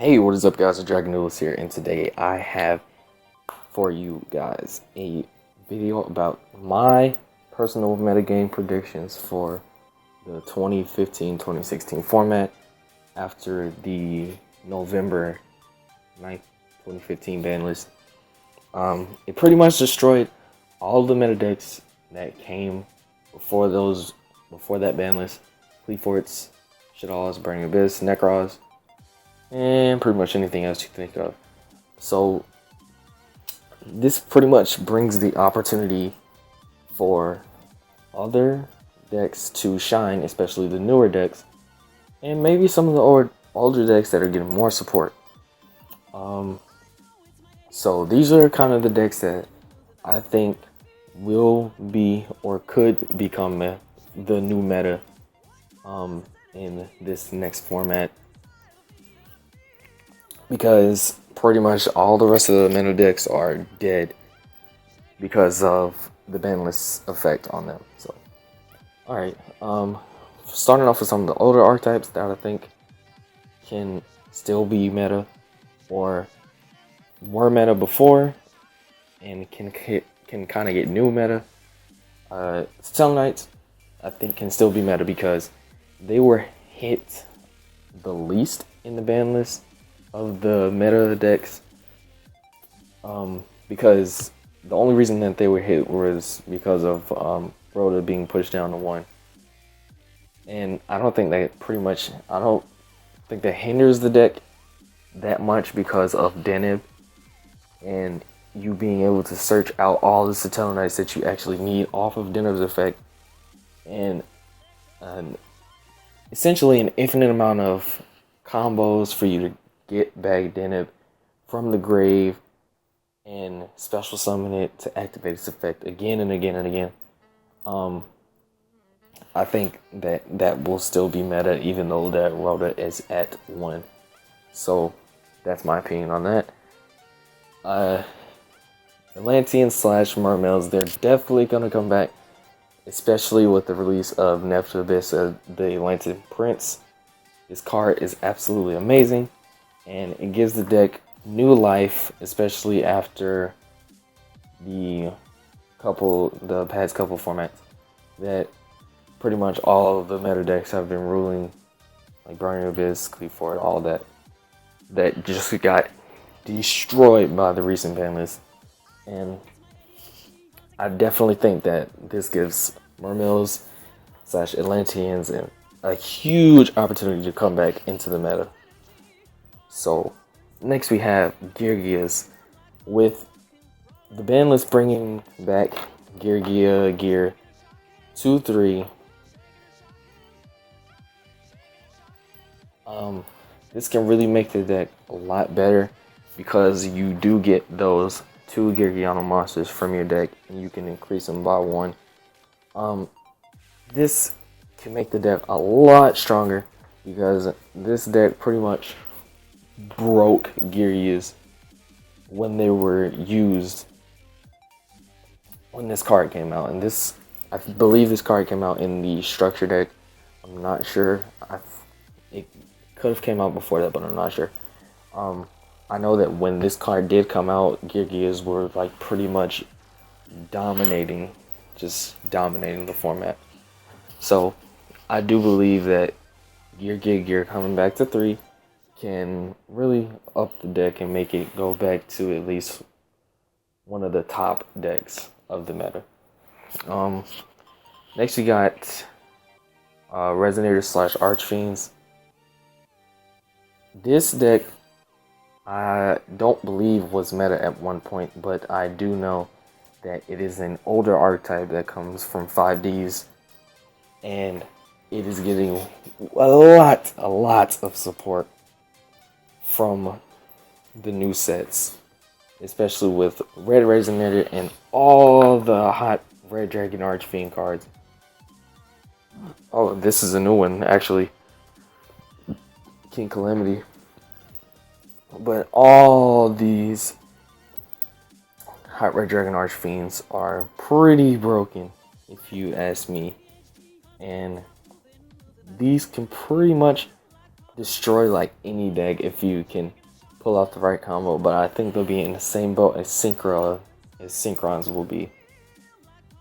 Hey, what is up guys, it's DragonxDuelist here, and today I have for you guys a video about my personal metagame predictions for the 2015-2016 format after the November 9th, 2015 ban list. It pretty much destroyed all the meta decks that came before that ban list. Fleetforts, Shadalls, Burning Abyss, Necros, and pretty much anything else you think of. So this pretty much brings the opportunity for other decks to shine, especially the newer decks, and maybe some of the older decks that are getting more support. So these are kind of the decks that I think will be or could become the new meta in this next format, because pretty much all the rest of the meta decks are dead because of the ban list effect on them. So, alright, starting off with some of the older archetypes that I think can still be meta or were meta before and can kind of get new meta. Knights, I think, can still be meta because they were hit the least in the ban list of the meta decks, because the only reason that they were hit was because of Rhoda being pushed down to 1, and I don't think that hinders the deck that much because of Deneb and you being able to search out all the Satellite Knights that you actually need off of Deneb's effect, and essentially an infinite amount of combos for you to get back Deneb from the grave and special summon it to activate its effect again and again and again. I think that will still be meta even though that Rhoda is at 1. So that's my opinion on that. Atlanteans / Mermaids, they're definitely gonna come back, especially with the release of Neptune Abyss, the Atlantean Prince. This card is absolutely amazing, and it gives the deck new life, especially after the past couple formats that pretty much all of the meta decks have been ruling, like Burning Abyss, Fleetfort, all that just got destroyed by the recent ban list. And I definitely think that this gives Mermaids / Atlanteans a huge opportunity to come back into the meta. So next we have Gear, with the ban list bringing back Gear 2-3. This can really make the deck a lot better because you do get those 2 Geargiano monsters from your deck and you can increase them by 1. This can make the deck a lot stronger because this deck pretty much broke Gears when they were used when this card came out. And I believe this card came out in the structure deck. I'm not sure. It could have came out before that, but I'm not sure. I know that when this card did come out, Gears were like pretty much dominating the format. So I do believe that Gear coming back to 3 can really up the deck and make it go back to at least one of the top decks of the meta. Next we got Resonators / Archfiends. This deck I don't believe was meta at one point, but I do know that it is an older archetype that comes from 5Ds, and it is getting a lot of support from the new sets, especially with Red Resonator and all the hot Red Dragon Archfiend cards. Oh, this is a new one actually, King Calamity. But all these hot Red Dragon Archfiends are pretty broken, if you ask me. And these can pretty much destroy like any deck if you can pull off the right combo. But I think they'll be in the same boat as Synchrons will be.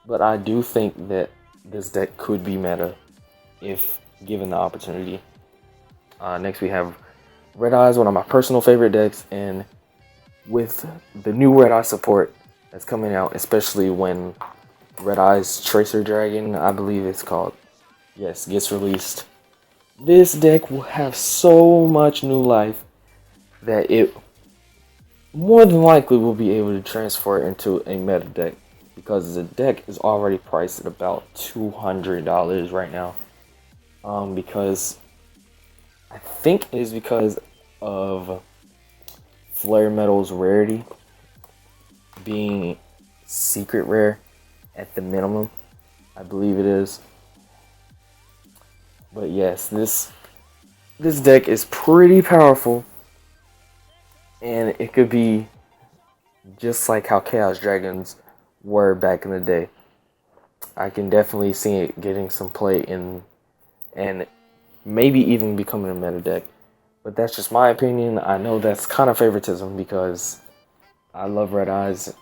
But I do think that this deck could be meta if given the opportunity. Next we have Red Eyes, one of my personal favorite decks, and with the new Red Eye support that's coming out, especially when Red Eyes Tracer Dragon, I believe it's called, yes, gets released, this deck will have so much new life that it more than likely will be able to transfer into a meta deck, because the deck is already priced at about $200 right now. Because I think it is because of Flare Metal's rarity being secret rare at the minimum, I believe it is. But yes, this deck is pretty powerful, and it could be just like how Chaos Dragons were back in the day. I can definitely see it getting some play in, and maybe even becoming a meta deck. But that's just my opinion. I know that's kind of favoritism because I love Red Eyes.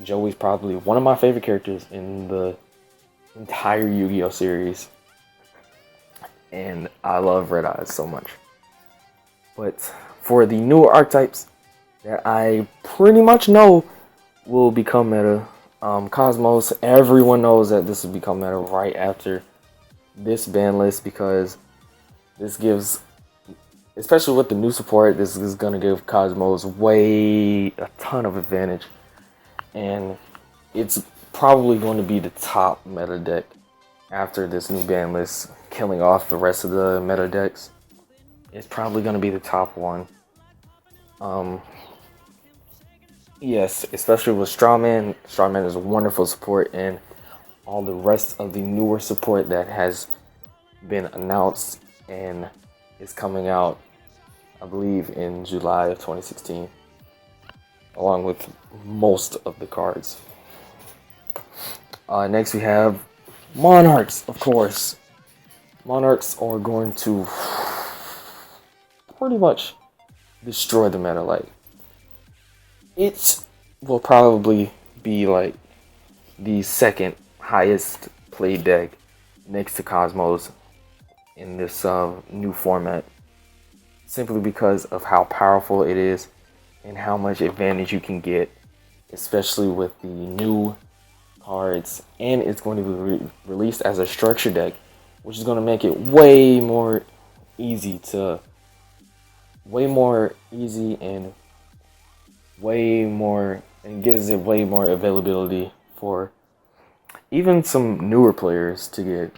Joey's probably one of my favorite characters in the entire Yu-Gi-Oh series, and I love Red Eyes so much. But for the newer archetypes that I pretty much know will become meta, Cosmos, everyone knows that this will become meta right after this ban list, because this gives, especially with the new support, this is going to give Cosmos a ton of advantage. And it's probably going to be the top meta deck after this new ban list, killing off the rest of the meta decks. It's probably going to be the top one. Yes, especially with Strawman. Strawman is a wonderful support, and all the rest of the newer support that has been announced and is coming out, I believe, in July of 2016, along with most of the cards. Next we have Monarchs, of course. Monarchs are going to pretty much destroy the meta. Like, it will probably be like the second highest played deck next to Cosmos in this new format, simply because of how powerful it is and how much advantage you can get, especially with the new cards. And it's going to be released as a structure deck, which is going to make it way more easy and gives it way more availability for even some newer players to get,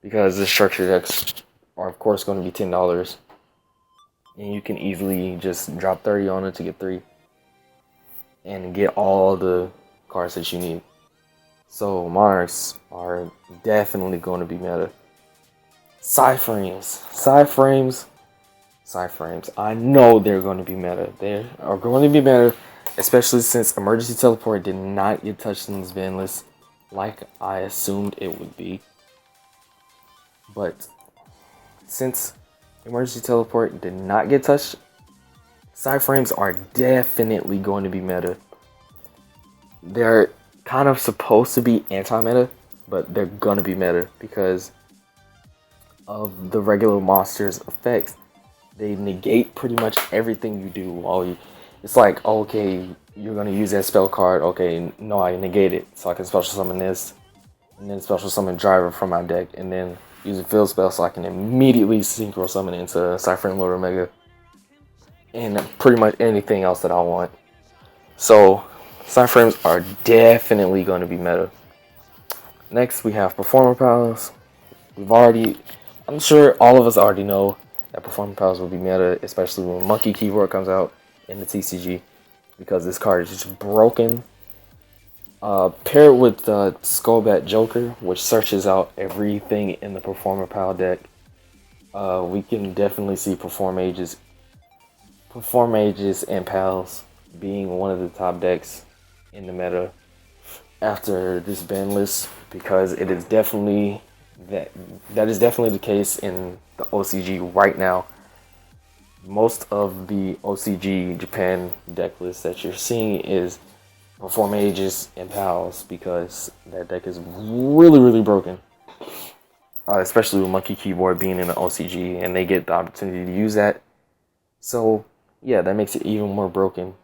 because the structure decks are of course going to be $10, and you can easily just drop 30 on it to get 3 and get all the cards that you need. So Monarchs are definitely going to be meta. Psyframes. I know they're going to be meta. They are going to be meta, especially since Emergency Teleport did not get touched in this ban list like I assumed it would be. But since Emergency Teleport did not get touched, Psyframes are definitely going to be meta. They're kind of supposed to be anti-meta, but they're going to be meta because of the regular monster's effects. They negate pretty much everything you do while you... It's like, okay, you're going to use that spell card. Okay, no, I negate it. So I can special summon this, and then special summon Driver from my deck, and then use a field spell so I can immediately synchro summon into Psyframe Lord Omega, and pretty much anything else that I want. So Psyframes are definitely going to be meta. Next we have Performer Pals. I'm sure all of us already know that Performer Pals will be meta, especially when Monkey Keyboard comes out in the TCG, because this card is just broken. Pair it with Skullbat Joker, which searches out everything in the Performer Pal deck. We can definitely see Perform Mages and Pals being one of the top decks in the meta after this ban list, because it is definitely that is definitely the case in the OCG right now. most of the OCG Japan deck list that you're seeing is Perform Ages and Pals, because that deck is really broken. Especially with Monkey Keyboard being in the OCG, and they get the opportunity to use that. So yeah, that makes it even more broken.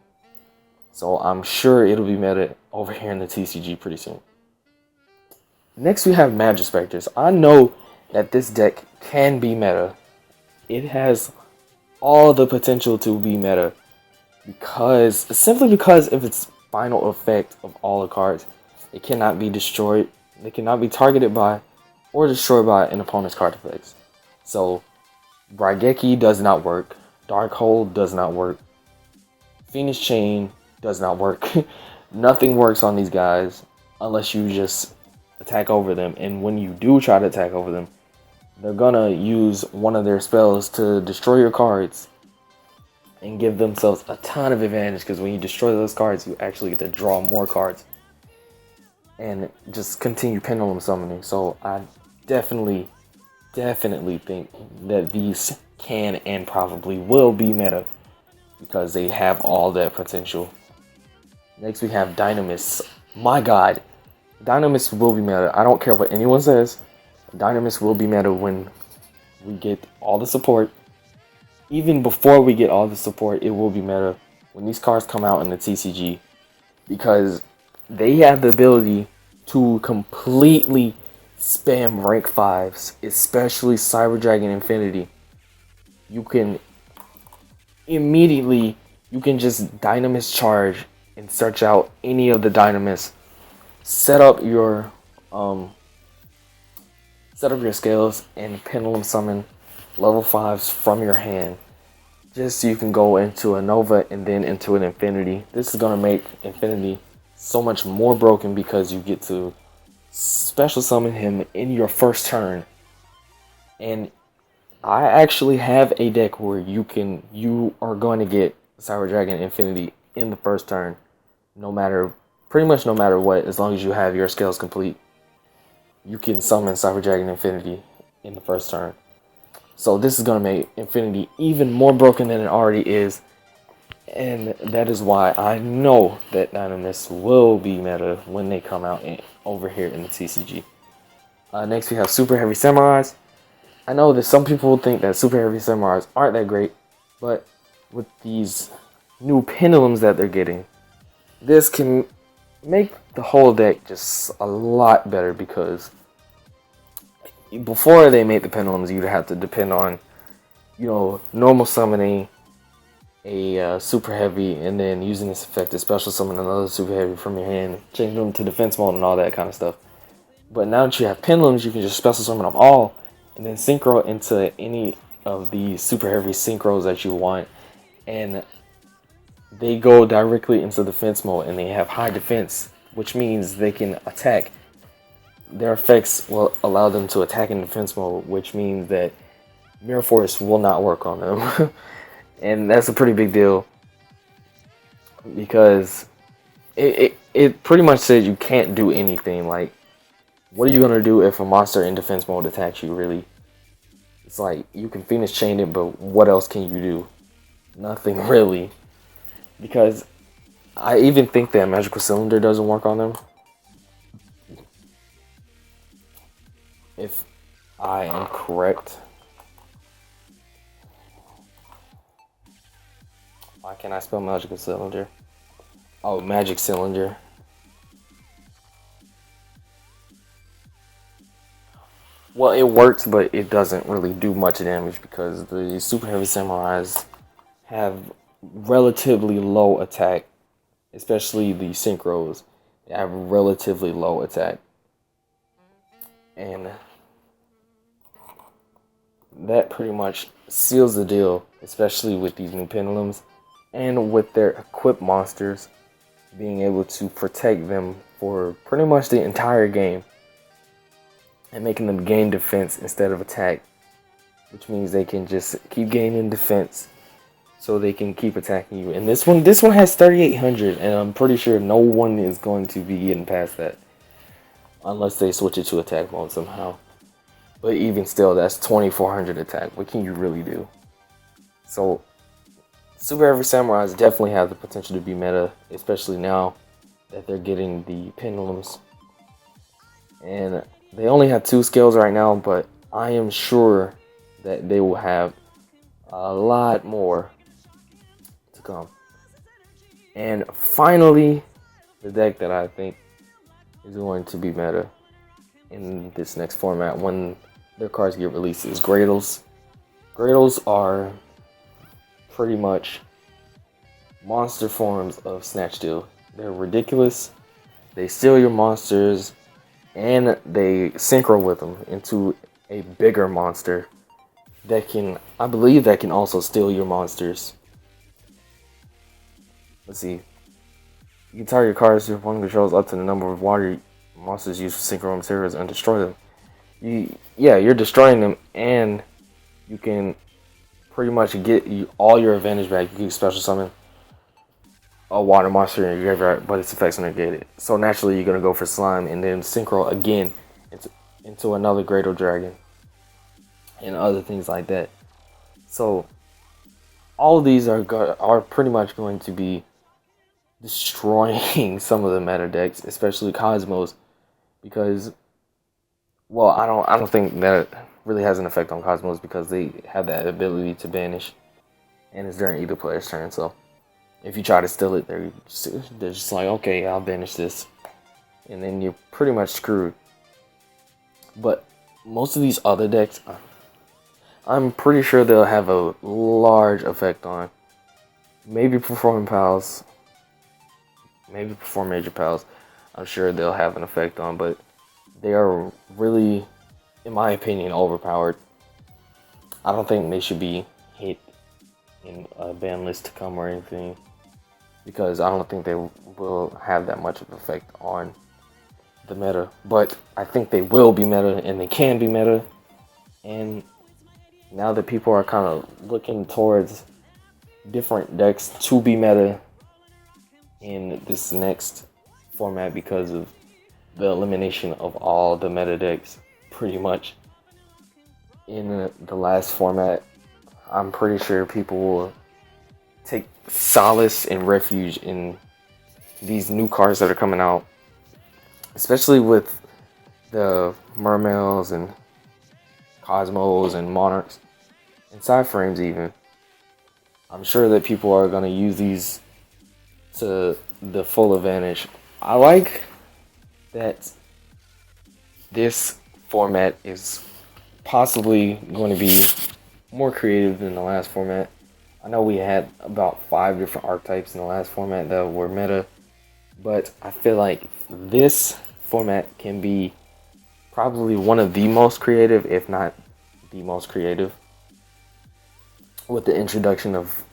So I'm sure it'll be meta over here in the TCG pretty soon. Next we have Magic Specters. I know that this deck can be meta. It has all the potential to be meta, simply because of its final effect of all the cards. It cannot be destroyed. They cannot be targeted by or destroyed by an opponent's card effects. So Raigeki does not work. Dark Hole does not work. Phoenix Chain does not work. Nothing works on these guys unless you just attack over them. And when you do try to attack over them, they're gonna use one of their spells to destroy your cards and give themselves a ton of advantage, because when you destroy those cards, you actually get to draw more cards and just continue pendulum summoning. So I definitely think that these can and probably will be meta, because they have all that potential. Next we have Dynamis. My god, Dynamis will be meta. I don't care what anyone says. Dynamis will be meta when we get all the support. Even before we get all the support, it will be meta when these cards come out in the TCG, because they have the ability to completely spam rank 5s, especially Cyber Dragon Infinity. You can immediately, just Dynamis charge and search out any of the Dynamis. Set up your scales and pendulum summon level 5s from your hand, just so you can go into a Nova and then into an Infinity. This is gonna make Infinity so much more broken, because you get to special summon him in your first turn. And I actually have a deck where you are going to get Cyber Dragon Infinity in the first turn, pretty much no matter what. As long as you have your scales complete, you can summon Cyber Dragon Infinity in the first turn. So this is going to make Infinity even more broken than it already is. And that is why I know that Dynamis will be meta when they come out over here in the TCG. Next we have Super Heavy Samurais. I know that some people think that Super Heavy Samurais aren't that great, but with these new pendulums that they're getting, this can make the whole deck just a lot better, because before they made the pendulums, you'd have to depend on, normal summoning a super heavy and then using this effect to special summon another super heavy from your hand, changing them to defense mode and all that kind of stuff. But now that you have pendulums, you can just special summon them all and then synchro into any of the super heavy synchros that you want, and they go directly into defense mode, and they have high defense, which means they can attack. Their effects will allow them to attack in defense mode, which means that Mirror Force will not work on them. And that's a pretty big deal, because it pretty much says you can't do anything. Like, what are you gonna do if a monster in defense mode attacks you, really? It's like, you can Phoenix Chain it, but what else can you do? Nothing, really. Because I even think that Magical Cylinder doesn't work on them, if I am correct. Why can't I spell Magical Cylinder? Oh, Magic Cylinder. Well, it works, but it doesn't really do much damage, because the Super Heavy Samurais have relatively low attack, especially the synchros. They have relatively low attack, and that pretty much seals the deal, especially with these new pendulums and with their equipped monsters being able to protect them for pretty much the entire game and making them gain defense instead of attack, which means they can just keep gaining defense so they can keep attacking you. And this one has 3,800, and I'm pretty sure no one is going to be getting past that unless they switch it to attack mode somehow. But even still, that's 2,400 attack. What can you really do? So Super Heavy Samurais definitely have the potential to be meta, especially now that they're getting the pendulums. And they only have 2 scales right now, but I am sure that they will have a lot more to come. And finally, the deck that I think is going to be meta in this next format when their cards get released is Gradles. Gradles are pretty much monster forms of Snatch Steal. They're ridiculous. They steal your monsters and they synchro with them into a bigger monster that can, I believe, that can also steal your monsters. Let's see. You can target cards your opponent controls up to the number of water monsters used for synchro materials and destroy them. You're destroying them, and you can pretty much get all your advantage back. You can special summon a water monster in your graveyard, but its effects are negated. So naturally, you're gonna go for slime and then synchro again into another Gradle Dragon and other things like that. So all of these are pretty much going to be destroying some of the meta decks, especially Cosmos, because, well, I don't think that really has an effect on Cosmos because they have that ability to banish, and it's during either player's turn. So if you try to steal it, they're just like, okay, I'll banish this, and then you're pretty much screwed. But most of these other decks, I'm pretty sure they'll have a large effect on. Maybe Performing Pals, maybe Perform Major Pals, I'm sure they'll have an effect on, but they are really, in my opinion, overpowered. I don't think they should be hit in a ban list to come or anything, because I don't think they will have that much of an effect on the meta. But I think they will be meta, and they can be meta. And now that people are kind of looking towards different decks to be meta in this next format because of the elimination of all the meta decks pretty much in the last format, I'm pretty sure people will take solace and refuge in these new cards that are coming out, especially with the Mermails and Cosmos and Monarchs and Side Frames even. I'm sure that people are going to use these to the full advantage. I like that this format is possibly going to be more creative than the last format. I know we had about 5 different archetypes in the last format that were meta, but I feel like this format can be probably one of the most creative, if not the most creative, with the introduction of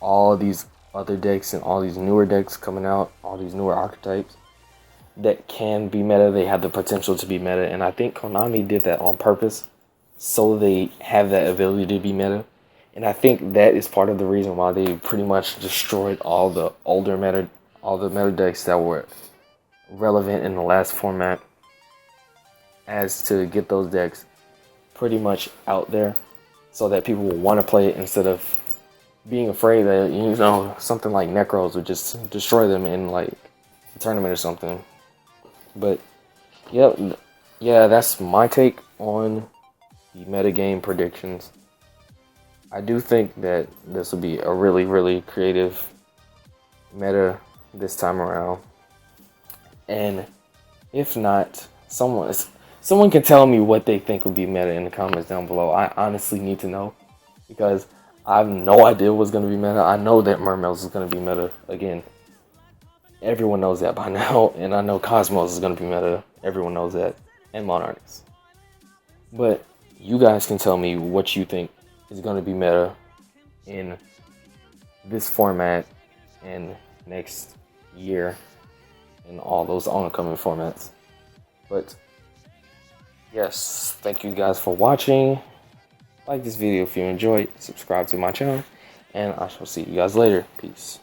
all of these other decks and all these newer decks coming out, all these newer archetypes that can be meta. They have the potential to be meta, and I think Konami did that on purpose so they have that ability to be meta. And I think that is part of the reason why they pretty much destroyed all the meta decks that were relevant in the last format, as to get those decks pretty much out there so that people will want to play it instead of being afraid that, you know, something like Necros would just destroy them in like a tournament or something. But yeah, that's my take on the metagame predictions. I do think that this will be a really, really creative meta this time around. And if not, someone can tell me what they think would be meta in the comments down below. I honestly need to know, because I have no idea what's going to be meta. I know that Mermails is going to be meta again. Everyone knows that by now. And I know Cosmos is going to be meta. Everyone knows that. And Monarchs. But you guys can tell me what you think is going to be meta in this format and next year and all those oncoming formats. But yes, thank you guys for watching. Like this video if you enjoyed, subscribe to my channel, and I shall see you guys later. Peace.